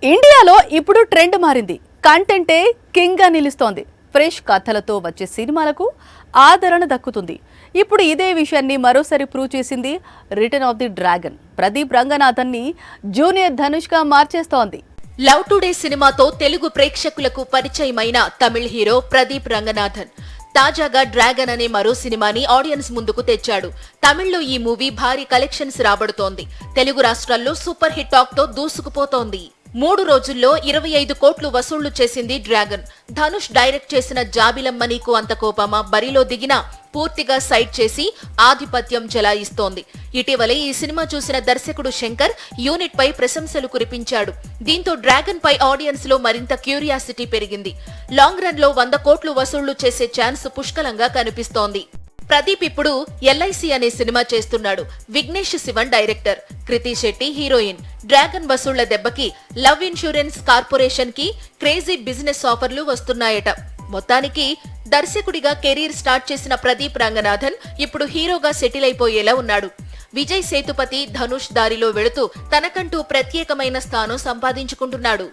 ఇండియాలో ఇప్పుడు ట్రెండ్ మారింది. కంటెంటే కింగ్ గా నిలుస్తోంది. ఫ్రెష్ కథలతో వచ్చే సినిమాలకు ఆదరణ దక్కుతుంది. ఇప్పుడు ఇదే విషయాన్ని మరోసారి ప్రూవ్ చేసింది return of the dragon. Pradeep Ranganathan ని జూనియర్ ధనుష్ గా మార్చేస్తోంది. లవ్ టుడే సినిమాతో తెలుగు ప్రేక్షకులకు పరిచయమైన తమిళ హీరో ప్రదీప్ రంగనాథన్ తాజాగా డ్రాగన్ అనే మరో సినిమాని ఆడియన్స్ ముందుకు తెచ్చాడు. తమిళ్లో ఈ మూవీ భారీ కలెక్షన్స్ రాబడుతోంది. తెలుగు రాష్ట్రాల్లో సూపర్ హిట్ టాక్ తో దూసుకుపోతోంది. 3 రోజుల్లో 25 కోట్లు వసూళ్లు చేసింది డ్రాగన్. ధనుష్ డైరెక్ట్ చేసిన జాబిలమ్మ నీకు అంత కోపమా బరిలో దిగినా పూర్తిగా సైడ్ చేసి ఆధిపత్యం చెలాయిస్తోంది. ఇటీవలే ఈ సినిమా చూసిన దర్శకుడు శంకర్ యూనిట్ పై ప్రశంసలు కురిపించాడు. దీంతో డ్రాగన్ పై ఆడియన్స్ లో మరింత క్యూరియాసిటీ పెరిగింది. లాంగ్ రన్ లో 100 కోట్లు వసూళ్లు చేసే ఛాన్స్ పుష్కలంగా కనిపిస్తోంది. ప్రదీప్ ఇప్పుడు ఎల్ఐసి అనే సినిమా చేస్తున్నాడు. విఘ్నేష్ శివన్ డైరెక్టర్, కృతి శెట్టి హీరోయిన్. డ్రాగన్ వసూళ్ల దెబ్బకి లవ్ ఇన్సూరెన్స్ కార్పొరేషన్ కి క్రేజీ బిజినెస్ ఆఫర్లు వస్తున్నాయట. మొత్తానికి దర్శకుడిగా కెరీర్ స్టార్ట్ చేసిన ప్రదీప్ రంగనాథన్ ఇప్పుడు హీరోగా సెటిల్ అయిపోయేలా ఉన్నాడు. విజయ్ సేతుపతి, ధనుష్ దారిలో వెళుతూ తనకంటూ ప్రత్యేకమైన స్థానం సంపాదించుకుంటున్నాడు.